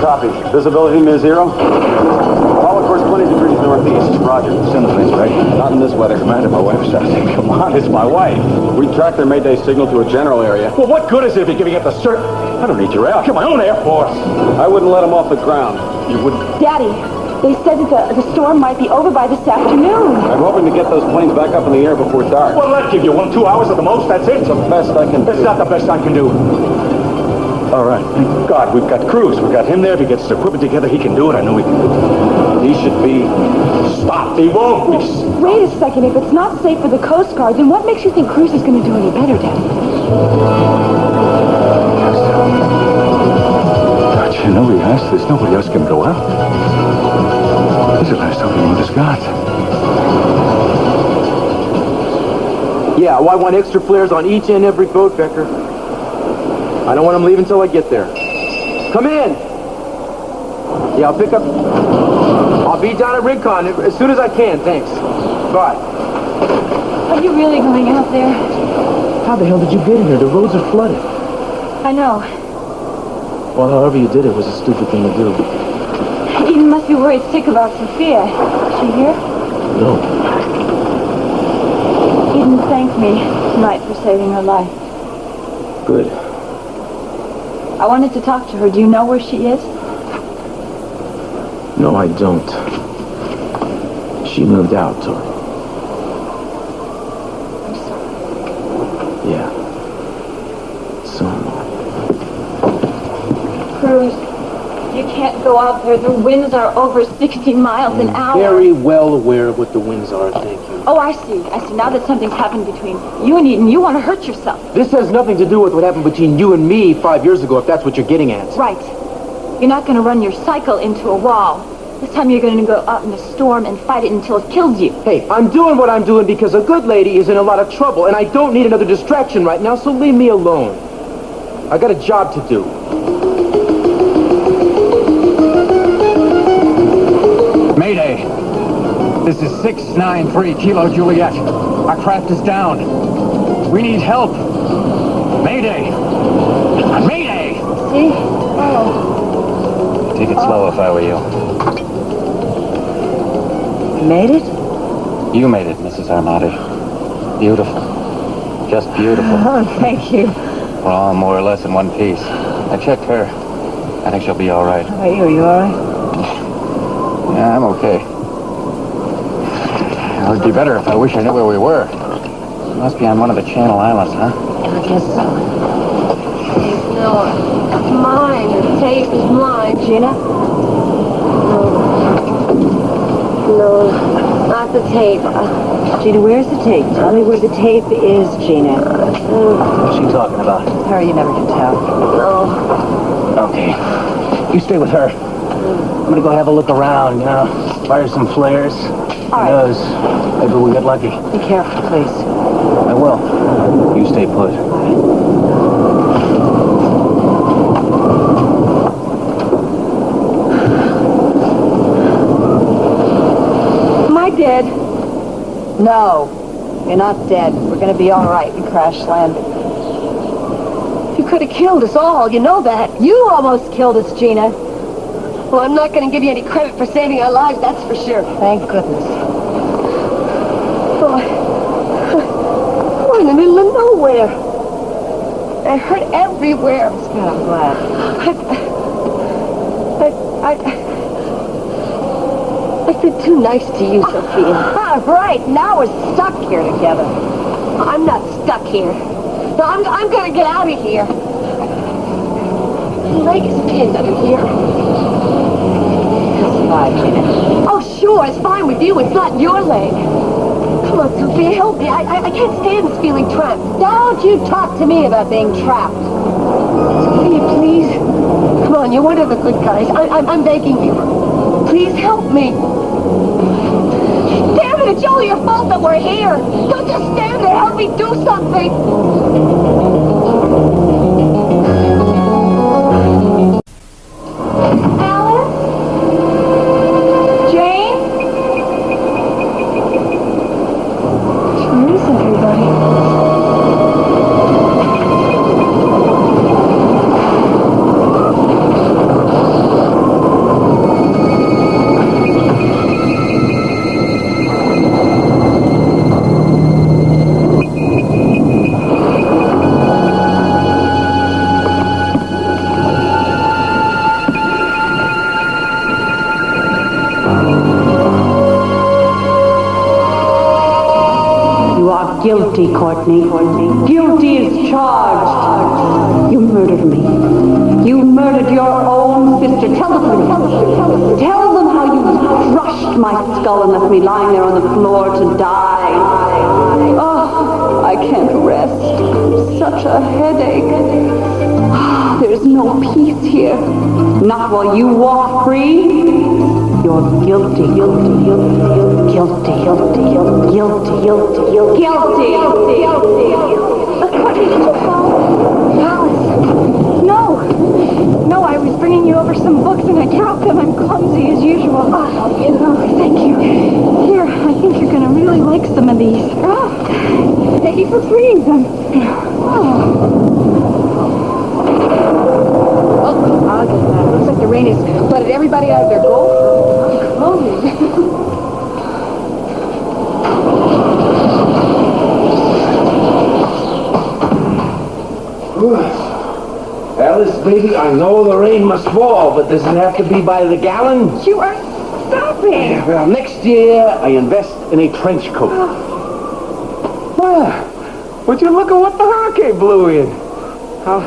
Copy. Visibility near zero? All, of course, 20 degrees northeast. Roger. Send the planes, right? Not in this weather. Commander, my wife's out. Come on, it's my wife. We tracked their Mayday signal to a general area. Well, what good is it if you're giving up the cert? I don't need your help. You're my own Air Force. I wouldn't let them off the ground. You wouldn't? Daddy, they said that the storm might be over by this afternoon. I'm hoping to get those planes back up in the air before dark. Well, that'll give you 2 hours at the most. That's it. It's the best I can do. It's not the best I can do. All right. Thank God we've got Cruz. We've got him there. If he gets his equipment together, he can do it. I know he can do it. He should be stopped. He won't be. Wait a second. If it's not safe for the Coast Guard, then what makes you think Cruz is going to do any better, Daddy? Gotcha. Nobody has this. Nobody else can go out. This is the last time we got. Yeah, well, I want extra flares on each and every boat, Becker. I don't want them leaving until I get there. Come in! Yeah, I'll pick up... I'll be down at Rincon as soon as I can, thanks. Bye. Are you really going out there? How the hell did you get here? The roads are flooded. I know. Well, however you did it was a stupid thing to do. Eden must be worried sick about Sophia. Is she here? No. Eden thanked me tonight for saving her life. Good. I wanted to talk to her. Do you know where she is? No, I don't. She moved out, Tori. I'm sorry. Yeah. So am I. Cruz, you can't go out there. The winds are over 60 miles an hour. Very well aware of what the winds are, thank you. Oh, I see. Now that something's happened between you and Eden, you want to hurt yourself. This has nothing to do with what happened between you and me 5 years ago, if that's what you're getting at. Right. You're not going to run your cycle into a wall. This time you're going to go out in a storm and fight it until it kills you. Hey, I'm doing what I'm doing because a good lady is in a lot of trouble, and I don't need another distraction right now, so leave me alone. I got a job to do. Mayday. This is 693 Kilo Juliet. Our craft is down. We need help. Mayday. Mayday! See? Oh. Take it slow if I were you. Made it? You made it, Mrs. Armati. Beautiful. Just beautiful. Oh, thank you. We're all more or less in one piece. I checked her. I think she'll be all right. How about you? Are you all right? Yeah, I'm okay. It would be better if I wish I knew where we were. We must be on one of the Channel Islands, huh? I guess so. No, it's mine. The tape is mine. Gina? No, not the tape. Gina, where's the tape? Tell me where the tape is, Gina. What's she talking about? Her, you never can tell. No. Okay. You stay with her. I'm gonna go have a look around, fire some flares. All right. Who knows? Maybe we get lucky. Be careful, please. I will. You stay put. Am I dead? No. You're not dead. We're going to be all right. We crash landed. You could have killed us all. You know that. You almost killed us, Gina. Well, I'm not going to give you any credit for saving our lives, that's for sure. Thank goodness. We're in the middle of nowhere. I hurt everywhere. That's good. I'm glad. I've been too nice to you, Sophia. Right. Now we're stuck here together. I'm not stuck here. No, I'm going to get out of here. The leg is pinned under here. It's fine, Gina. Oh, sure, it's fine with you. It's not your leg. Come on, Sophia, help me. I can't stand this feeling trapped. Don't you talk to me about being trapped. Sophia, please. Come on, you're one of the good guys. I'm begging you. Please help me. Damn it, it's all your fault that we're here. Don't just stand there. Help me do something. guilty, Courtney. Guilty as charged. You murdered me. You murdered your own sister. Tell them how you crushed my skull and left me lying there on the floor to die. Oh, I can't rest. Such a headache. There's no peace here. Not while you walk free. You're guilty. Courtney, did you fall? Alice. No, I was bringing you over some books and I dropped them. I'm clumsy as usual. Thank you. Here, I think you're going to really like some of these. Thank you for freeing them. I'll get that. Looks like the rain has flooded everybody out of their gold. Alice, baby, I know the rain must fall, but does it have to be by the gallon? You are stopping. Yeah, well, next year I invest in a trench coat. Well, would you look at what the hurricane blew in? How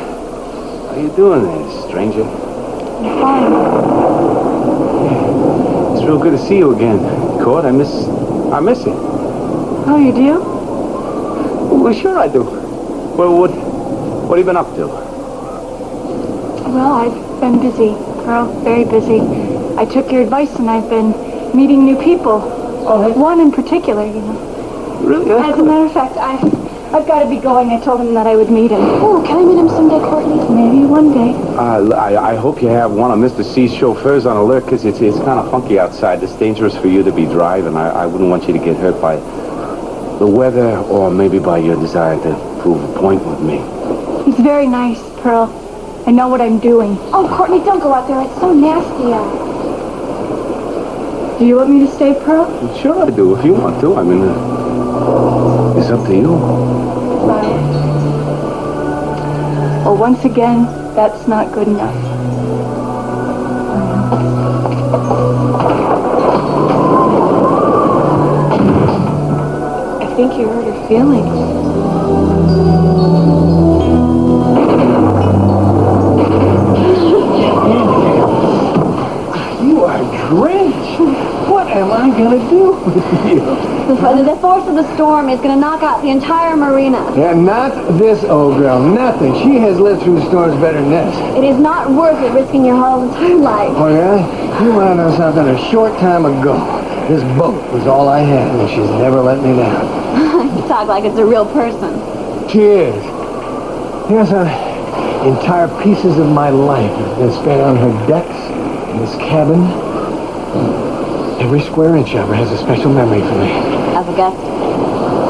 you doing there, stranger? I'm fine. It's real good to see you again, Court. I miss you. Oh, you do? Well, sure I do. Well, what have you been up to? Well, I've been busy, Pearl, very busy. I took your advice and I've been meeting new people. One in particular, you know. Really? As a matter of fact, I've got to be going. I told him that I would meet him. Oh, can I meet him someday, Courtney? Maybe one day. I hope you have one of Mr. C's chauffeurs on alert, because it's kind of funky outside. It's dangerous for you to be driving. I wouldn't want you to get hurt by the weather or maybe by your desire to prove a point with me. He's very nice, Pearl. I know what I'm doing. Oh, Courtney, don't go out there. It's so nasty out. Do you want me to stay, Pearl? Sure I do, if you want to. I mean, it's up to you. Well, once again, that's not good enough. I think you hurt her feelings. You are drenched. What am I going to do with you? The force of the storm is going to knock out the entire marina. Yeah, not this old girl. Nothing. She has lived through storms better than this. It is not worth it risking your whole entire life. Oh, yeah? You want to know something? A short time ago, this boat was all I had, and she's never let me down. You talk like it's a real person. She is. Here's entire pieces of my life have been spent on her decks, in this cabin. Every square inch of her has a special memory for me. As a guest.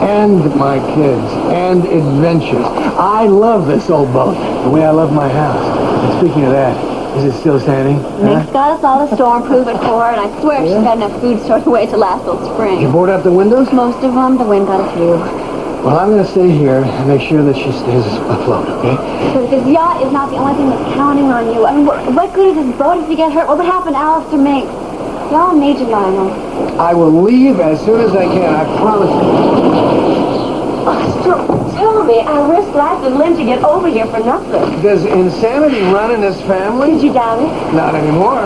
And my kids. And adventures. I love this old boat, the way I love my house. And speaking of that, is it still standing? Nick's got us all a storm-proof it for her, and I swear she's got enough food stored away to last till spring. You board up the windows? Most of them, the wind got a few. Well, I'm going to stay here and make sure that she stays afloat, okay? But this yacht is not the only thing that's counting on you. I mean, what good is this boat if you get hurt? What would happen to Alistair Mink? We all need you, Lionel. I will leave as soon as I can, I promise you. Tell me, I risked life and limb to get over here for nothing. Does insanity run in this family? Did you doubt it? Not anymore.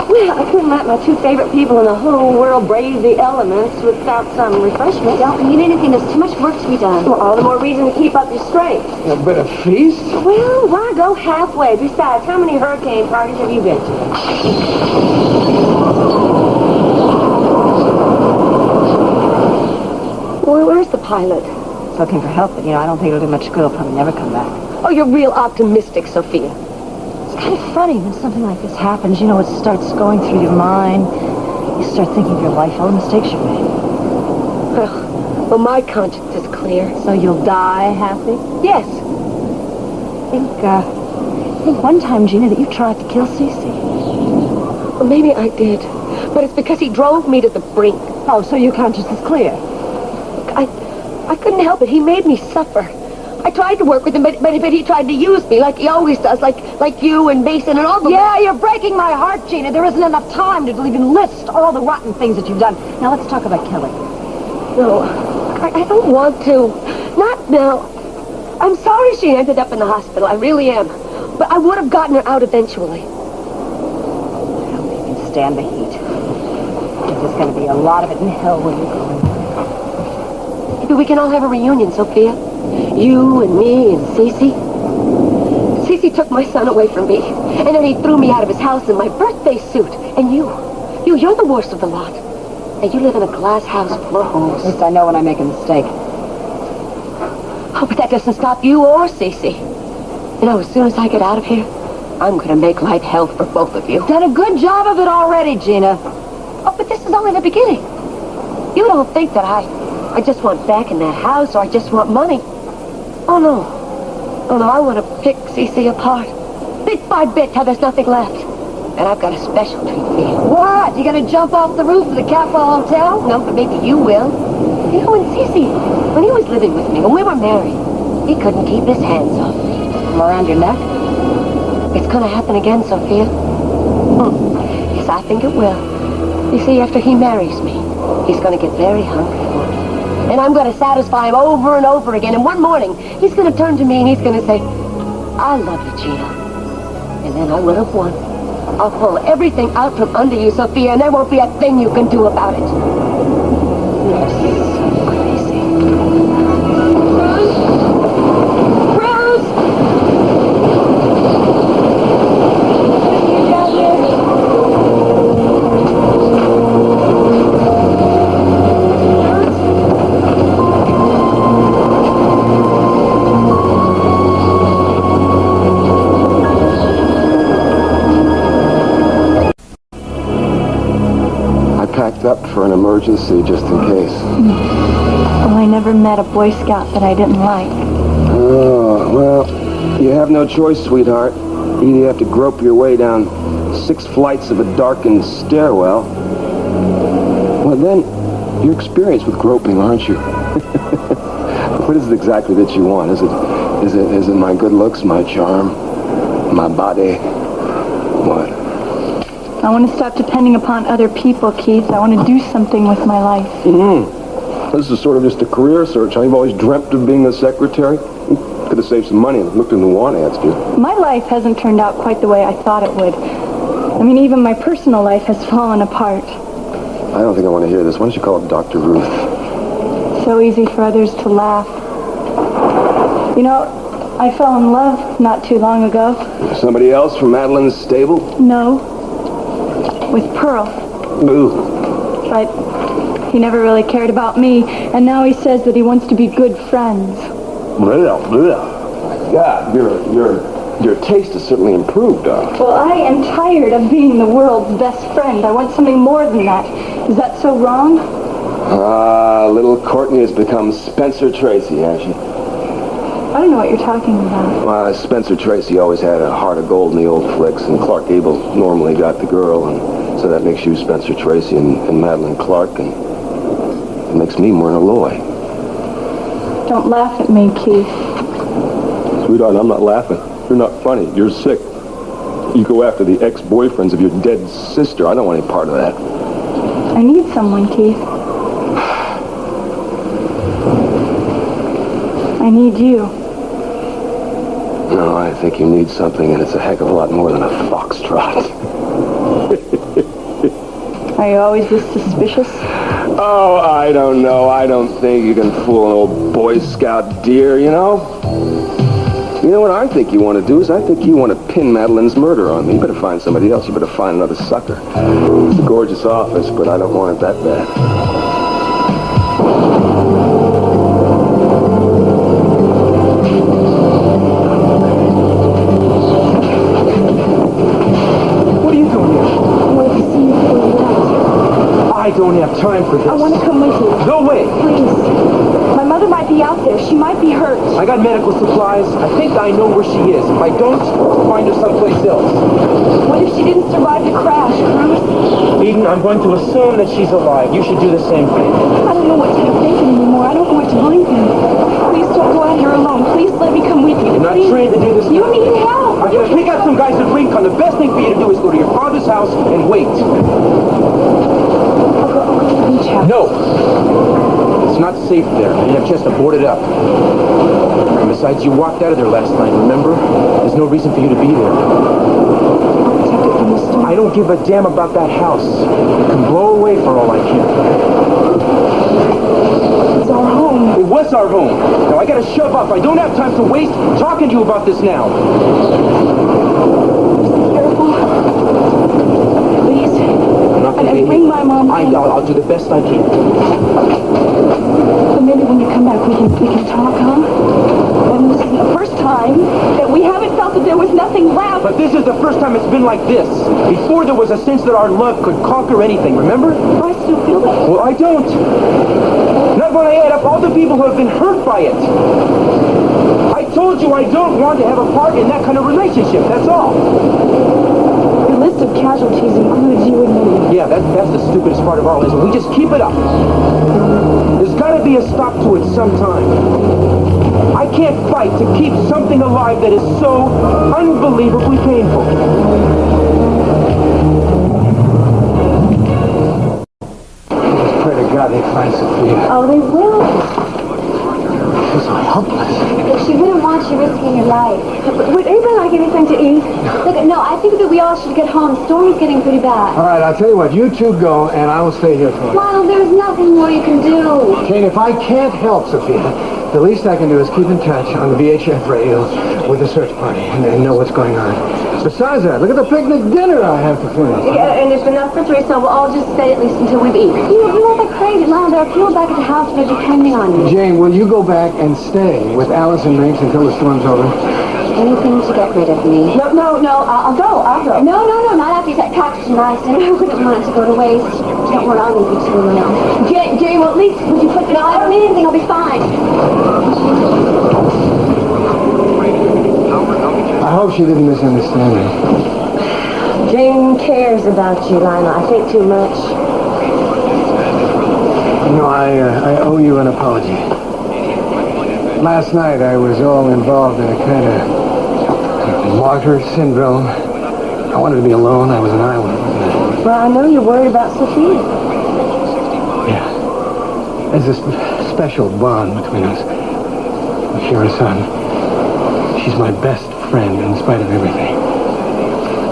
Well, I couldn't let my two favorite people in the whole world brave the elements without some refreshment. Don't need anything. There's too much work to be done. Well, all the more reason to keep up your strength. But a feast? Well, why go halfway? Besides, how many hurricane parties have you been to? Well, where's the pilot? He's looking for help, but, I don't think it'll do much good. He'll probably never come back. Oh, you're real optimistic, Sophia. It's kind of funny when something like this happens. It starts going through your mind. You start thinking of your life, all the mistakes you made. Well, my conscience is clear. So you'll die happy? Yes. I think one time, Gina, that you tried to kill Cece. Well, maybe I did. But it's because he drove me to the brink. Oh, so your conscience is clear? I couldn't help it. He made me suffer. I tried to work with him, but he tried to use me like he always does, like you and Mason and all the... Yeah, you're breaking my heart, Gina. There isn't enough time to even list all the rotten things that you've done. Now, let's talk about Kelly. No, I don't want to. Not now. I'm sorry she ended up in the hospital. I really am. But I would have gotten her out eventually. Well, you can stand the heat. There's going to be a lot of it in hell when you go in. Maybe we can all have a reunion, Sophia. You and me and Cece. Cece took my son away from me. And then he threw me out of his house in my birthday suit. And you're the worst of the lot. And you live in a glass house full of holes. At least I know when I make a mistake. Oh, but that doesn't stop you or Cece. You know, as soon as I get out of here, I'm going to make life hell for both of you. Done a good job of it already, Gina. Oh, but this is only the beginning. You don't think that I just want back in that house, or I just want money. Oh, no. Oh, no, I want to pick Cece apart. Bit by bit, till there's nothing left. And I've got a special treat for you. What? You gonna jump off the roof of the Capitol Hotel? No, but maybe you will. You know, when Cece, when he was living with me, when we were married, he couldn't keep his hands off me. From around your neck? It's going to happen again, Sophia. Yes, I think it will. You see, after he marries me, he's going to get very hungry for me. And I'm going to satisfy him over and over again. And one morning, he's going to turn to me and he's going to say, I love you, Gina. And then I will have won. I'll pull everything out from under you, Sophia, and there won't be a thing you can do about it. You're so crazy. Bruce! Up for an emergency just in case. Well, I never met a Boy Scout that I didn't like. Oh, well, you have no choice, sweetheart. Either you have to grope your way down 6 flights of a darkened stairwell. Well, then, you're experienced with groping, aren't you? What is it exactly that you want? Is it my good looks, my charm, my body? What? I want to stop depending upon other people, Keith. I want to do something with my life. Mm-hmm. This is sort of just a career search. You've always dreamt of being a secretary. Could have saved some money and looked in the want ads, dude. My life hasn't turned out quite the way I thought it would. I mean, even my personal life has fallen apart. I don't think I want to hear this. Why don't you call up Dr. Ruth? So easy for others to laugh. You know, I fell in love not too long ago. Somebody else from Madeline's stable? No. With Pearl. Ooh. But he never really cared about me, and now he says that he wants to be good friends. God, your taste has certainly improved, Well, I am tired of being the world's best friend. I want something more than that. Is that so wrong? Little Courtney has become Spencer Tracy, hasn't she? I don't know what you're talking about. Well, Spencer Tracy always had a heart of gold in the old flicks, and Clark Gable normally got the girl, and so that makes you Spencer Tracy and Madeline Clark, and it makes me Myrna Loy. Don't laugh at me, Keith. Sweetheart, I'm not laughing. You're not funny. You're sick. You go after the ex-boyfriends of your dead sister. I don't want any part of that. I need someone, Keith. I need you. No, I think you need something, and it's a heck of a lot more than a foxtrot. Are you always this suspicious? Oh, I don't know. I don't think you can fool an old Boy Scout deer, you know? You know what I think you want to do is I think you want to pin Madeline's murder on me. You better find somebody else. You better find another sucker. It's a gorgeous office, but I don't want it that bad. I don't have time for this. I want to come with you. Go away. Please. My mother might be out there. She might be hurt. I got medical supplies. I think I know where she is. If I don't, I'll find her someplace else. What if she didn't survive the crash, Cruz? Eden, I'm going to assume that she's alive. You should do the same thing. I don't know what to think anymore. I don't know what to believe in. Please don't go out here alone. Please let me come with you. You're not Please. trained to do this. You need help. I'm going to pick out some guys at Rincon. The best thing for you to do is go to your father's house and wait. I'll go to the beach house. No. It's not safe there. You have a chance to board it up. And besides, you walked out of there last night, remember? There's no reason for you to be there. I don't give a damn about that house. It can blow away for all I care. It's our home. It was our home. Now I gotta shove up. I don't have time to waste talking to you about this now. Careful. Please. I'm not gonna And bring my mom in. I'll do the best I can. But maybe when you come back we can talk, huh? And this is the first time that we haven't felt that there was nothing left. But this is the first time it's been like this. Before there was a sense that our love could conquer anything, remember? I still feel that. Well, I don't. Not when I add up all the people who have been hurt by it. I told you I don't want to have a part in that kind of relationship, that's all. The list of casualties includes you and me. Yeah, that's the stupidest part of all, is we just keep it up. There's gotta be a stop to it sometime. I can't fight to keep something alive that is so unbelievably painful. Just pray to God they find Sophia. Oh, they will. She's so helpless. She wouldn't want you risking your life. Would anybody like anything to eat? Look, no, I think that we all should get home. The storm is getting pretty bad. All right, I'll tell you what. You two go, and I will stay here for you. Lionel, there's nothing more you can do. Jane, if I can't help Sophia, the least I can do is keep in touch on the VHF radio with the search party and know what's going on. Besides that, look at the picnic dinner I have to finish. Yeah, and it's enough for three, so we'll all just stay at least until we've eaten. You're not that crazy, Lionel. There are people back at the house that are depending on you. Jane, will you go back and stay with Alice and Miggs until the storm's over? Anything to get rid of me. No, I'll go. No, not after you said packed tonight, and I wouldn't want it to go to waste. Don't worry, I'll leave you two alone. Jane, well, at least would you put no, I don't need anything, I'll be fine. I hope she didn't misunderstand me. Jane cares about you, Lionel. I think too much. You know, I owe you an apology. Last night I was all involved in a kind of martyr syndrome. I wanted to be alone. I was an island. Well, I know you're worried about Sophia. Yeah. There's a special bond between us. We share a son. She's my best friend in spite of everything.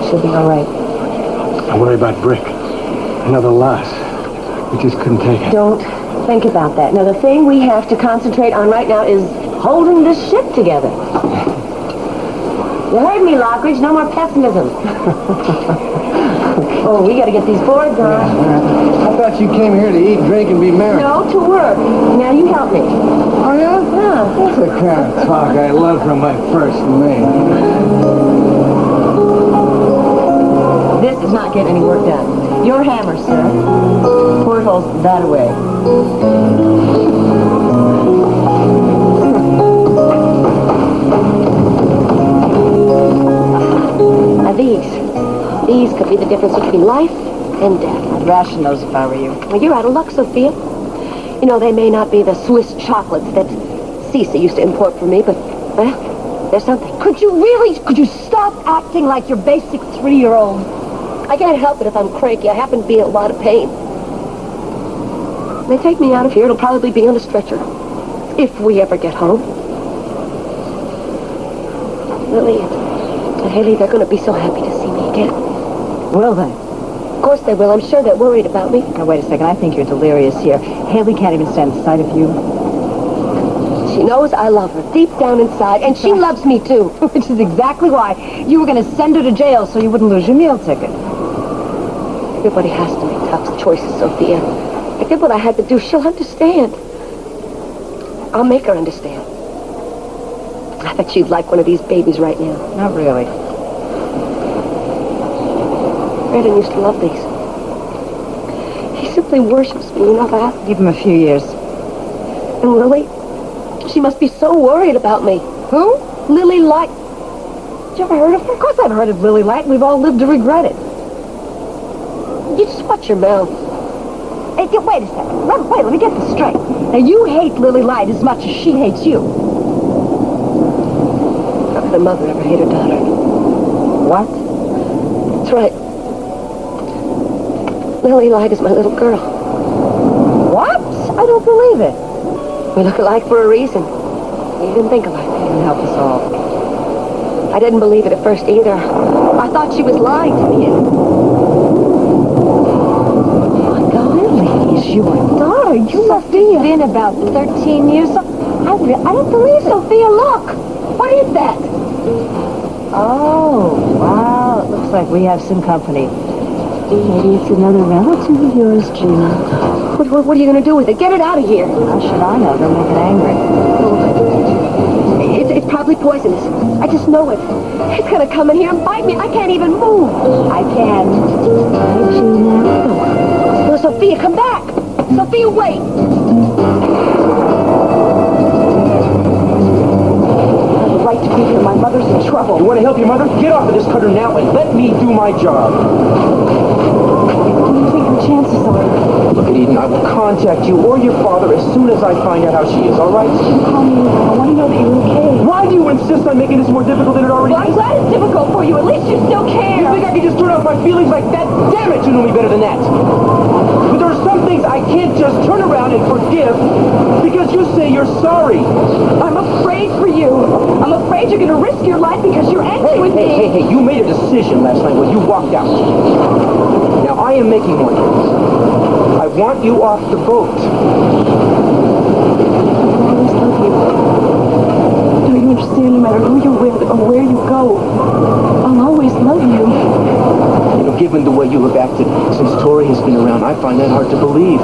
She'll be all right. I worry about Brick. Another loss. We just couldn't take it. Don't think about that. Now, the thing we have to concentrate on right now is holding this ship together. You heard me, Lockridge. No more pessimism. Oh, we got to get these boards on. I thought you came here to eat, drink, and be merry. No, to work. Now, you help me. Oh, yeah? Yeah. That's the kind of talk I love from my first mate. This is not getting any work done. Your hammer, sir. Porthole's that way. Now these could be the difference between life and death. I'd ration those if I were you. Well, you're out of luck, Sophia. You know, they may not be the Swiss chocolates that Cece used to import for me, but, well, there's something. Could you stop acting like your basic 3-year-old? I can't help it if I'm cranky. I happen to be in a lot of pain. When they take me out of here, it'll probably be on a stretcher. If we ever get home. Lily and Haley, they're going to be so happy to see me again. Will they? Of course they will. I'm sure they're worried about me. Now, wait a second. I think you're delirious here. Haley can't even stand the sight of you. She knows I love her deep down inside, and she loves me too. Which is exactly why you were going to send her to jail so you wouldn't lose your meal ticket. Everybody has to make tough choices, Sophia. I did what I had to do. She'll understand. I'll make her understand. I bet she'd like one of these babies right now. Not really. Brandon used to love these. He simply worships me, you know that? Give him a few years. And Lily, she must be so worried about me. Who? Lily Light. You ever heard of her? Of course I've heard of Lily Light. We've all lived to regret it. You just watch your mouth. Hey, wait a second. Wait, let me get this straight. Now, you hate Lily Light as much as she hates you. How could a mother ever hate her daughter? What? That's right. Lily Light is my little girl. What? I don't believe it. We look alike for a reason. We didn't think alike. You can help us all. I didn't believe it at first either. I thought she was lying to me. Lily is your daughter. You must have been about 13 years old. I don't believe it. Sophia, look! What is that? Oh, wow. It looks like we have some company. Maybe it's another relative of yours, Gina. What are you going to do with it? Get it out of here. How should I know? They'll make it angry. It's probably poisonous. I just know it. It's going to come in here and bite me. I can't even move. I can. Hey, Gina. No, Sophia, come back. Sophia, wait. Right to be here. My mother's in trouble. You want to help your mother? Get off of this cutter now and let me do my job. What do you think your chances are? Look at Eden, I will contact you or your father as soon as I find out how she is, all right? You call me. I want to know that you're okay. Why do you insist on making this more difficult than it already Well, I'm is? glad it's difficult for you. At least you still care. You think I can just turn off my feelings like that? Damn it, you know me better than that. But there are some things I can't just turn around and forgive because you say you're sorry. I'm afraid for you. I'm afraid you're going to risk your life because you're angry with me. Hey, you made a decision last night when you walked out. Now, I am making one. I want you off the boat. I'll always love you. Don't you understand? No matter who you're with or where you go, I'll always love you. You know, given the way you have acted since Tori has been around, I find that hard to believe.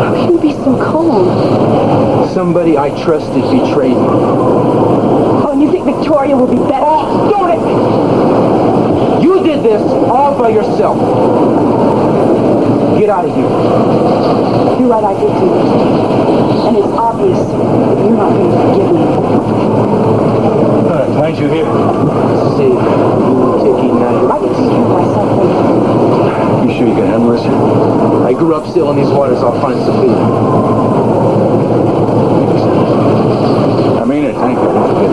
How can you be so cold? Somebody I trusted betrayed me. Oh, and you think Victoria will be better? Oh, don't it! You did this all by yourself. Get out of here. You're right, I did do it. And it's obvious that you're not going to forgive me. Find you here. Say, you take Eden out of here. I can take care of myself later. You sure you can handle this? I grew up still in these waters. I'll find Sophia. I mean it. Thank you. Don't forget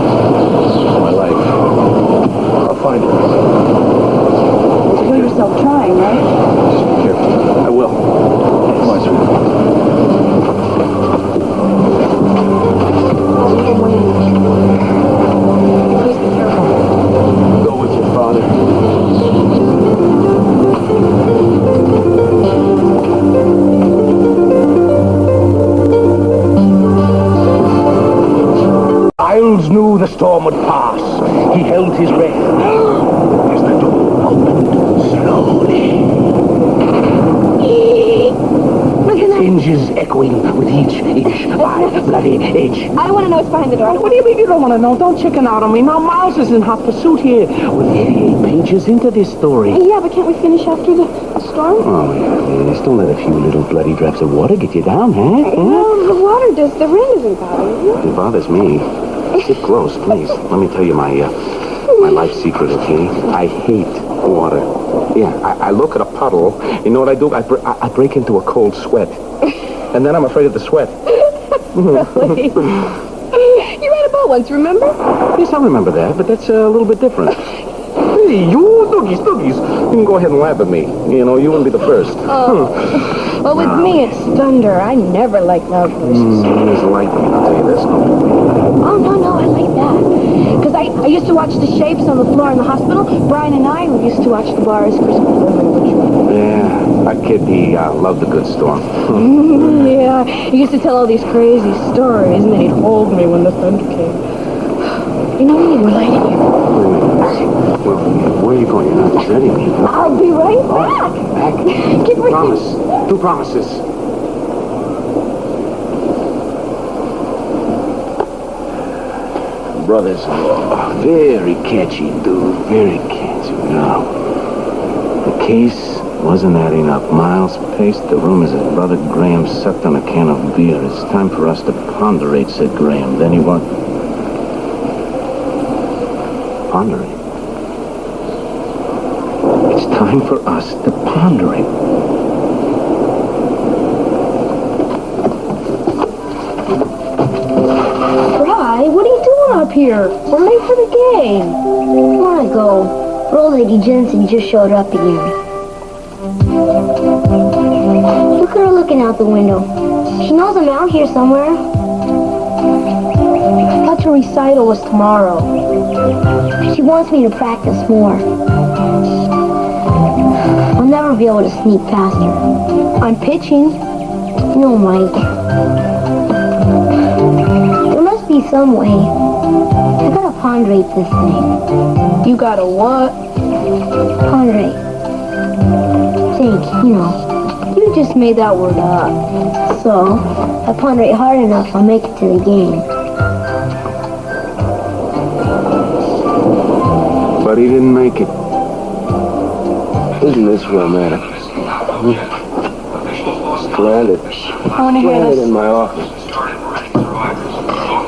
my life. I'll find her. Kill yourself trying, right? Just be careful. I will. Come on, sweetie. Please be careful. Go with your father. Giles knew the storm would pass. He held his breath as the door opened slowly. Hinges echoing with each inch by bloody edge. I don't want to know what's behind the door. What do you mean you don't want to know? Don't chicken out on me. Now, Miles is in hot pursuit here. We're 88 pages into this story. Yeah, but can't we finish after the storm? Oh, yeah, just don't let a few little bloody drops of water get you down, huh? No, the water does. The rain doesn't bother you. It bothers me. Sit close, please. Let me tell you my life secret, okay? I hate water. Yeah, I look at a puddle. You know what I do? I break into a cold sweat. And then I'm afraid of the sweat. Really? You read a boat once, remember? Yes, I remember that, but that's a little bit different. Hey, you doogies. You can go ahead and laugh at me. You know, you wouldn't be the first. Well, with me, it's thunder. I never like loud voices. There's lightning, I'll tell you this. Oh, no, I like that. Because I used to watch the shapes on the floor in the hospital. Brian and I used to watch the bars Christmas. Yeah, that kid, he loved a good storm. Yeah, he used to tell all these crazy stories, and then he'd hold me when the thunder came. You know, we're late here. Well, where are you going? You're not deserting me. I'll be right back. Back? Get ready. Promise. 2 promises. Brothers-in-law. Very catchy, dude. Very catchy. Now, the case wasn't adding up. Miles paced the room as his brother Graham sucked on a can of beer. It's time for us to ponderate, said Graham. Then he went... Ponderate? It's time for us to ponderate. Bri, what are you doing up here? We're late for the game. Come on, go. Old Lady Jensen just showed up again. Look at her looking out the window. She knows I'm out here somewhere. I thought your recital was tomorrow. She wants me to practice more. I'll never be able to sneak past her. I'm pitching. No, Mike. There must be some way. I gotta ponderate this thing. You gotta what? Ponderate. Think, you know. You just made that word up. So, if I ponderate hard enough, I'll make it to the game. But he didn't make it. Isn't this romantic? Stranded. I want to hear Stranded this. in my office.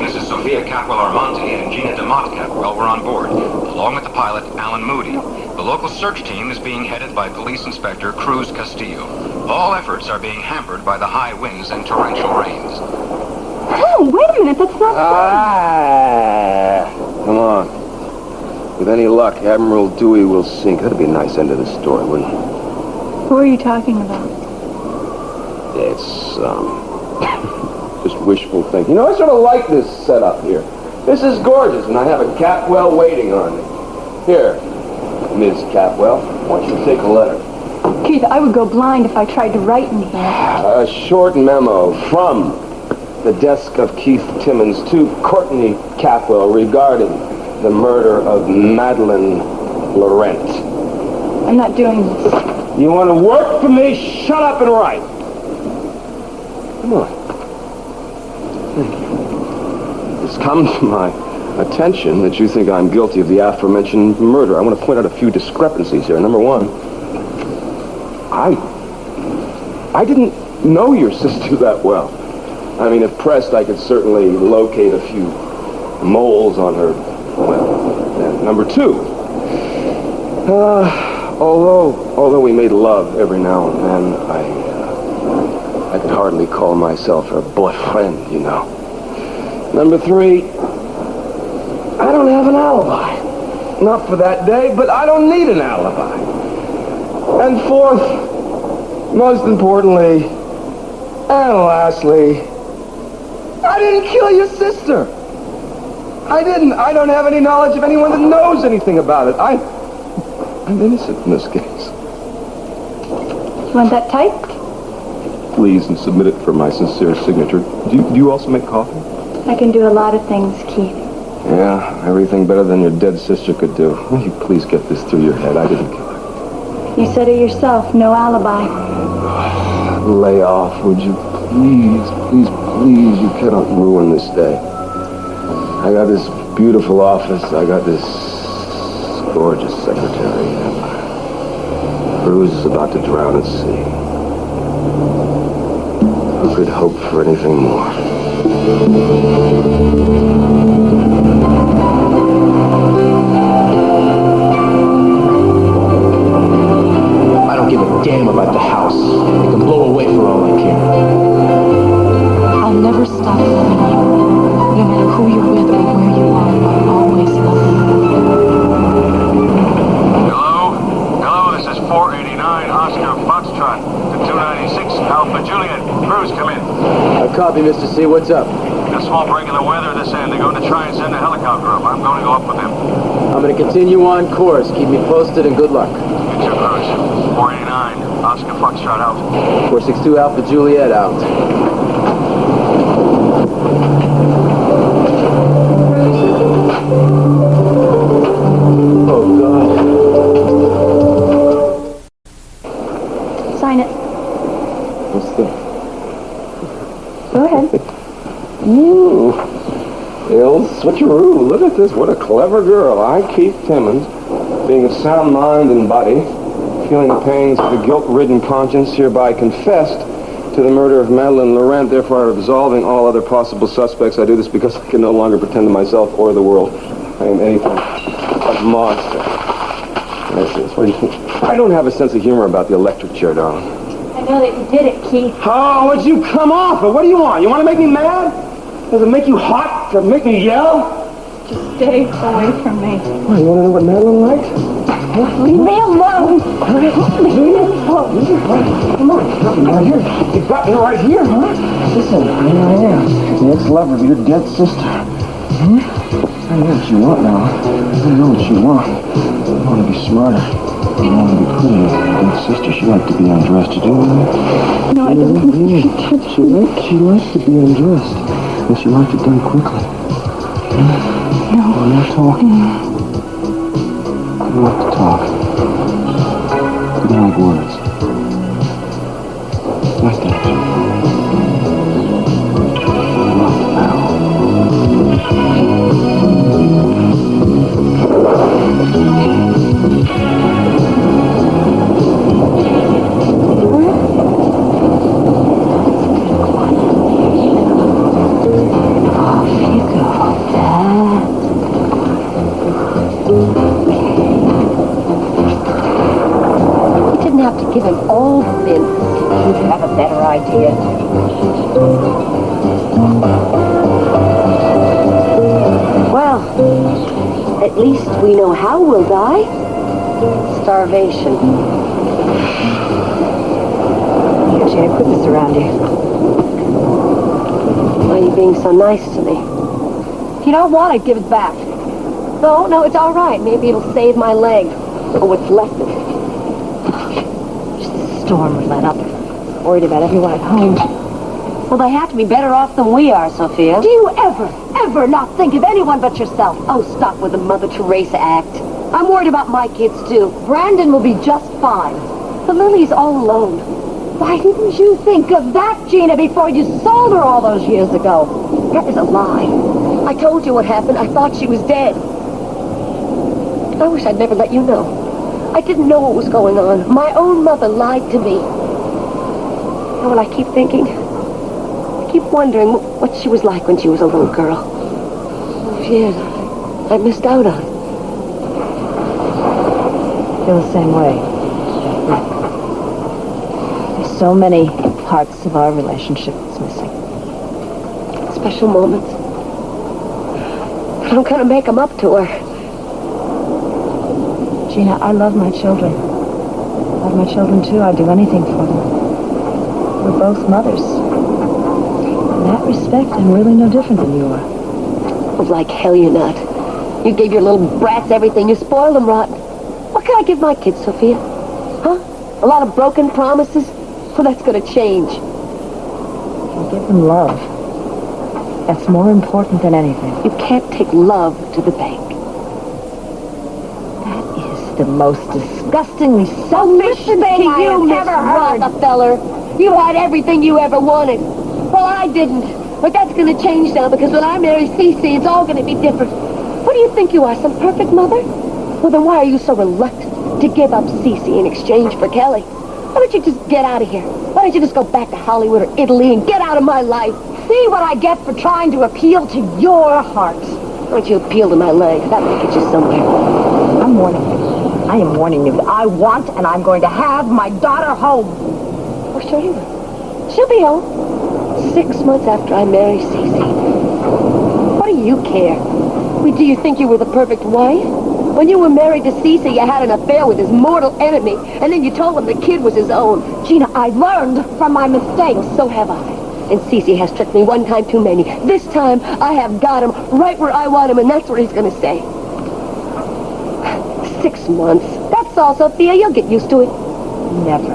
Mrs. Sophia Capwell-Armonte and Gina DeMott Capwell were on board, along with the pilot, Alan Moody. The local search team is being headed by Police Inspector Cruz Castillo. All efforts are being hampered by the high winds and torrential rains. Oh, wait a minute, that's not Come on. With any luck, Admiral Dewey will sink. That'd be a nice end to the story, wouldn't it? Who are you talking about? It's, just wishful thinking. You know, I sort of like this setup here. This is gorgeous, and I have a Capwell waiting on me. Here, Ms. Capwell, why don't you take a letter? Keith, I would go blind if I tried to write in here. A short memo from the desk of Keith Timmons to Courtney Capwell regarding the murder of Madeline Laurent. I'm not doing this. You want to work for me? Shut up and write. Come on. Thank you. It's come to my attention that you think I'm guilty of the aforementioned murder. I want to point out a few discrepancies here. Number one, I didn't know your sister that well. I mean, if pressed, I could certainly locate a few moles on her. Well, number two, although we made love every now and then, I could hardly call myself her boyfriend, you know. Number three, I don't have an alibi. Not for that day, but I don't need an alibi. And fourth, most importantly, and lastly, I didn't kill your sister. I didn't. I don't have any knowledge of anyone that knows anything about it. I'm innocent in this case. You want that typed? Please, and submit it for my sincere signature. Do you also make coffee? I can do a lot of things, Keith. Yeah, everything better than your dead sister could do. Will you please get this through your head? I didn't kill her. You said it yourself, no alibi. Lay off, would you? Please, please, please. You cannot ruin this day. I got this beautiful office. I got this gorgeous secretary. And Cruz is about to drown at sea. Who could hope for anything more? I don't give a damn about the house. It can blow away for all I care. I'll never stop loving you. No matter who you're with or where you are, I'll always love you. Hello, this is 489 Oscar Foxtrot to 296 Alpha Juliet. Cruz, come in. Copy, Mr. C. What's up? A small break in the weather this end. They're going to try and send a helicopter up. I'm going to go up with them. I'm going to continue on course. Keep me posted and good luck. You too, Cruz. 489 Oscar Foxtrot out. 462 Alpha Juliet out. Oh, God. Sign it. What's the... Go ahead. Ooh. The old switcheroo. Look at this. What a clever girl. I, Keith Timmons, being of sound mind and body, feeling the pangs of a guilt-ridden conscience, hereby confessed to the murder of Madeline Laurent, therefore absolving all other possible suspects. I do this because I can no longer pretend to myself or the world I am anything but a monster. Yes, what do you think? I don't have a sense of humor about the electric chair, darling. I know that you did it, Keith. Oh, would you come off it? What do you want? You want to make me mad? Does it make you hot? Does it make me yell? Just stay away from me. Oh, you want to know what Madeline likes? Leave me alone. Come on, you got me right here, huh? Listen, here I am, the ex-lover of your dead sister. I know what you want now. I know what you want. You want to be smarter. You want to be prettier. Your sister, she liked to be undressed. Did you know that? No, I didn't. She liked to be undressed. And she liked it done quickly. No. Well, now talk. You like to talk. You don't like words. Like that. Love, pal. Give him all the mints. You'd have a better idea. Well, at least we know how we'll die. Starvation. Here, Jay, put this around you. Why are you being so nice to me? If you don't want it, give it back. No, it's all right. Maybe it'll save my leg. Or what's left of it. Storm would let up. Worried about everyone at home. Well, they have to be better off than we are, Sophia. Do you ever not think of anyone but yourself? Oh, stop with the Mother Teresa act. I'm worried about my kids, too. Brandon will be just fine. But Lily's all alone. Why didn't you think of that, Gina, before you sold her all those years ago? That is a lie. I told you what happened. I thought she was dead. I wish I'd never let you know. I didn't know what was going on. My own mother lied to me. And when I keep thinking, I keep wondering what she was like when she was a little girl. Those years I missed out on. I feel the same way. There's so many parts of our relationship that's missing. Special moments. But I'm going to make them up to her. Gina, I love my children. I love my children, too. I'd do anything for them. We're both mothers. In that respect, I'm really no different than you are. Well, like hell you're not. You gave your little brats everything. You spoiled them rotten. What can I give my kids, Sophia? Huh? A lot of broken promises? Well, that's going to change. You give them love. That's more important than anything. You can't take love to the bank. The most disgustingly selfish thing I have ever heard. Rockefeller. You had everything you ever wanted. Well, I didn't. But that's going to change now, because when I marry Cece, it's all going to be different. What do you think you are, some perfect mother? Well, then why are you so reluctant to give up Cece in exchange for Kelly? Why don't you just get out of here? Why don't you just go back to Hollywood or Italy and get out of my life? See what I get for trying to appeal to your heart. Why don't you appeal to my legs? That will get you somewhere. I'm warning you. I am warning you. I want and I'm going to have my daughter home. Oh, sure you will. She'll be home 6 months after I marry Cece. What do you care? Do you think you were the perfect wife? When you were married to Cece, you had an affair with his mortal enemy, and then you told him the kid was his own. Gina, I learned from my mistakes. Well, so have I. And Cece has tricked me one time too many. This time, I have got him right where I want him, and that's what he's going to say. 6 months. That's all, Sophia. You'll get used to it. Never.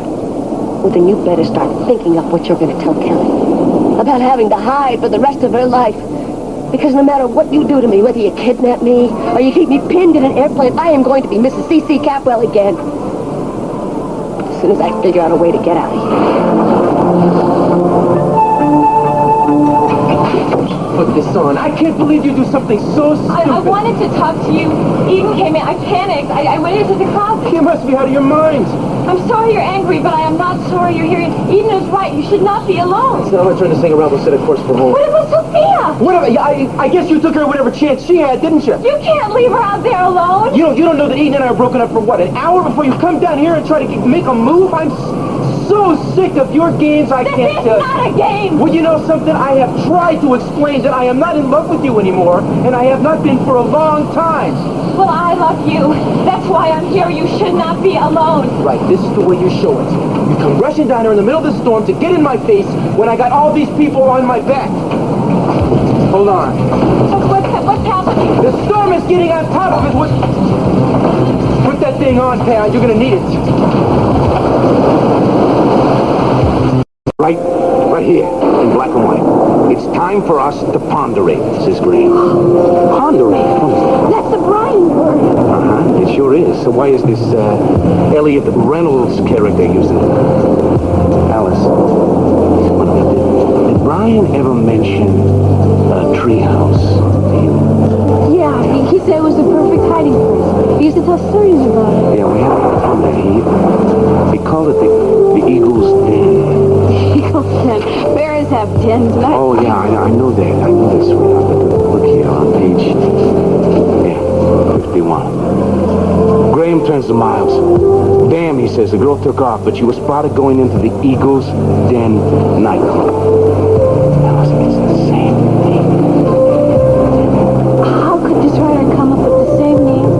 Well, then you better start thinking up what you're going to tell Kelly. About having to hide for the rest of her life. Because no matter what you do to me, whether you kidnap me or you keep me pinned in an airplane, I am going to be Mrs. C.C. Capwell again. As soon as I figure out a way to get out of here. Put this on. I can't believe you do something so stupid. I wanted to talk to you. Eden came in. I panicked. I went into the closet. You must be out of your mind. I'm sorry you're angry, but I am not sorry you're here. Eden is right. You should not be alone. So I'm going to turn this thing around and set a course for home. What about Sophia? Whatever. I guess you took her whatever chance she had, didn't you? You can't leave her out there alone. You don't know that Eden and I are broken up for what, an hour before you come down here and try to make a move? I'm so sick of your games, I can't tell you. This is not a game. Well, you know something? I have tried to explain that I am not in love with you anymore, and I have not been for a long time. Well, I love you. That's why I'm here. You should not be alone. Right, this is the way you show it. You come rushing down here in the middle of the storm to get in my face when I got all these people on my back. Hold on. What's happening? The storm is getting on top of us. Put that thing on, pal. You're gonna need it. Right here, in black and white. It's time for us to ponderate, says Graham. Ponderate? What is that? That's the Brian word. Uh-huh, it sure is. So why is this, Elliot Reynolds character using it? Alice, did Brian ever mention a treehouse to you? Yeah, he said it was the perfect hiding place. He used to tell stories about it. Yeah, we had a lot of fun there. He called it the Eagle's Den. Eagle's Den. Bears have dens. Oh, yeah, I know that. I know that, sweetheart. But look here on page 51. Graham turns to Miles. Damn, he says, the girl took off, but she was spotted going into the Eagle's Den nightclub. Alice, it's the same thing. How could this writer come up with the same name?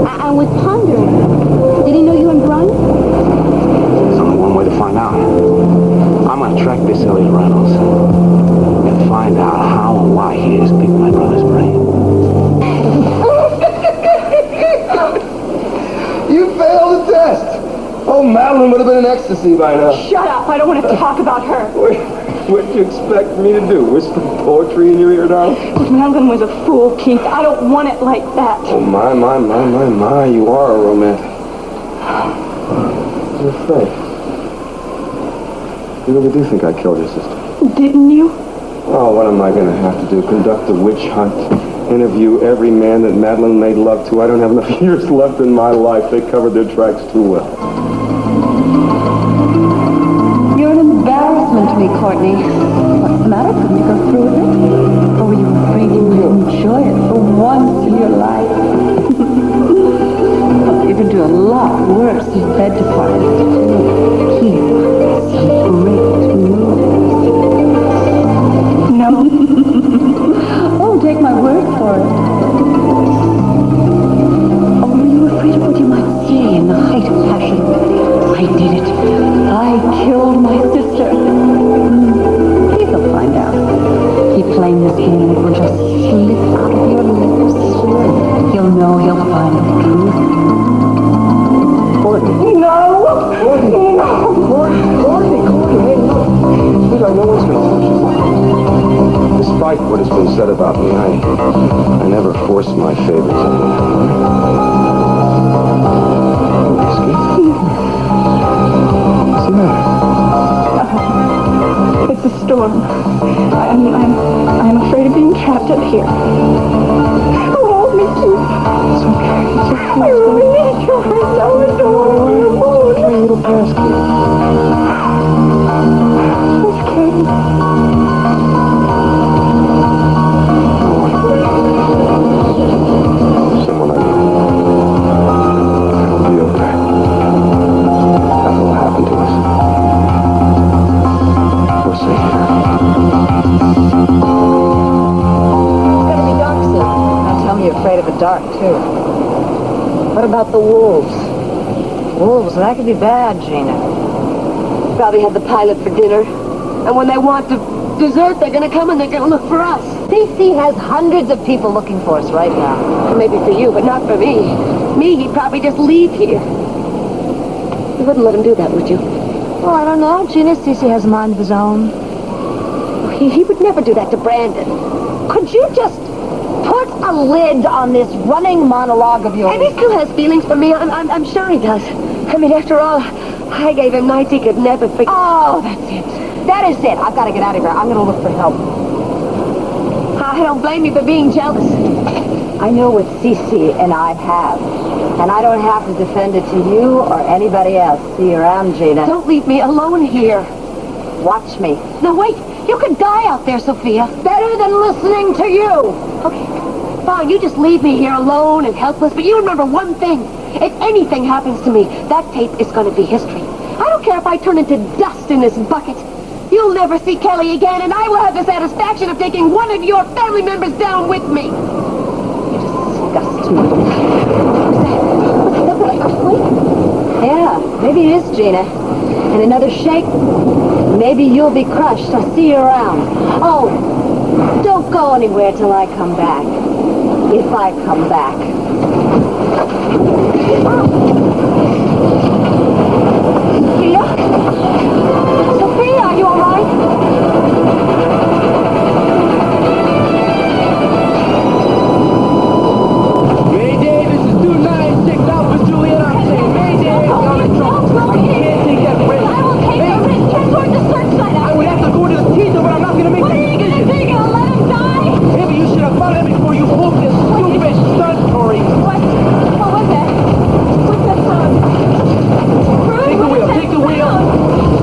And with pondering. Did he know you and Brian? There's only one way to find out. I'm going to track this Elliot Reynolds and find out how and why he has picked my brother's brain. You failed the test. Oh, Madeline would have been in ecstasy by now. Shut up. I don't want to talk about her. What'd you expect me to do? Whisper poetry in your ear, darling? But Madeline was a fool, Keith. I don't want it like that. Oh, my. You are a romantic. You're fake. You really do think I killed your sister? Didn't you? Oh, what am I going to have to do? Conduct a witch hunt? Interview every man that Madeline made love to? I don't have enough years left in my life. They covered their tracks too well. You're an embarrassment to me, Courtney. What's the matter? Couldn't you go through with it? Or were you afraid you would enjoy it for once in your life? Well, you can do a lot worse than bed to parties to keep some great movies. No. Oh, take my word for it. Oh, were you afraid of what you might say in the height of passion? I did it. I killed my sister. You'll find out. Keep playing this game and it will just slip out of your lips. You'll know you'll find the truth. Courtney. No. Courtney. Hey, no. Sweetheart, no one's going to touch you. Despite what has been said about me, I never force my favors on anyone. What's the matter? It's a storm. I'm afraid of being trapped up here. Hold me, Keith. It's okay. I really need you. I know it's horrible. It's a little basket. Someone I know. It'll be okay. Nothing will happen to us. We're safe here. It's gonna be dark soon. Now tell me you're afraid of the dark, too. What about the wolves? Wolves, that could be bad, Gina. Probably had the pilot for dinner. And when they want dessert, they're gonna come and they're gonna look for us. CC has hundreds of people looking for us right now. Or maybe for you, but not for me. Me, he'd probably just leave here. You wouldn't let him do that, would you? Well, I don't know. Gina, CC has a mind of his own. He would never do that to Brandon. Could you just put a lid on this running monologue of yours? And he still has feelings for me. I'm sure he does. I mean, after all, I gave him nights he could never forget. Oh, that's it. That is it. I've got to get out of here. I'm going to look for help. I don't blame you for being jealous. I know what CC and I have. And I don't have to defend it to you or anybody else. See you around, Gina. Don't leave me alone here. Watch me. No, wait. You could die out there, Sophia. Better than listening to you. Okay. Fine, you just leave me here alone and helpless. But you remember one thing. If anything happens to me, that tape is going to be history. I don't care if I turn into dust in this bucket. You'll never see Kelly again, and I will have the satisfaction of taking one of your family members down with me. You disgust me. Maybe it is, Gina. And another shake, maybe you'll be crushed. I'll see you around. Oh, don't go anywhere till I come back. If I come back. Sophia, are you all right? Mayday, this is 296 Alpha Juliet. I'm saying Mayday. You're on the trouble. I can't take that risk. I will take the risk. Turn toward the search site. I would have to go to the teaser, but I'm not going to make What are you going to do? You're going to let him die? Maybe you should have thought of it before you pulled this stupid stunt, Tori. What was that? What's that sound? Take the wheel, take the wheel.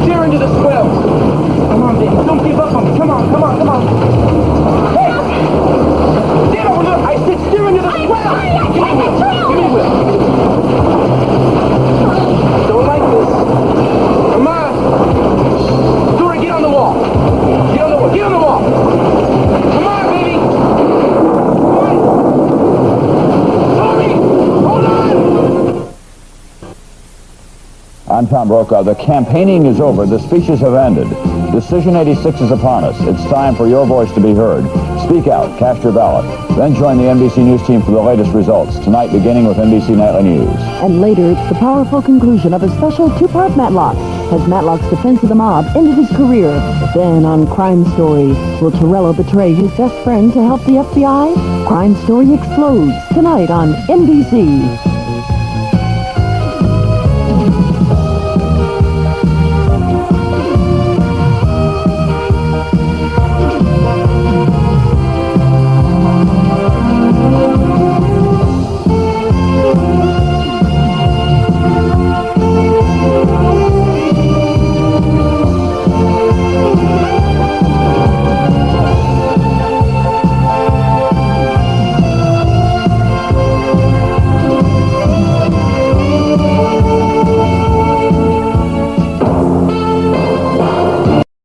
Steer into the swells. Come on, baby. Don't give up on me. Come on, come on, come on. Hey! Get over there. I said steer into the swells. Sorry, I can't control Give me the wheel. Don't like this. Come on. Tori, get on the wall. Get on the wall. Get on the wall. Come on, baby. Come on. Tori, hold on. I'm Tom Brokaw. The campaigning is over. The speeches have ended. Decision 86 is upon us. It's time for your voice to be heard. Speak out. Cast your ballot. Then join the NBC News team for the latest results. Tonight, beginning with NBC Nightly News. And later, it's the powerful conclusion of a special two-part Matlock. As Matlock's defense of the mob ended his career. Then on Crime Story, will Torello betray his best friend to help the FBI? Crime Story explodes tonight on NBC.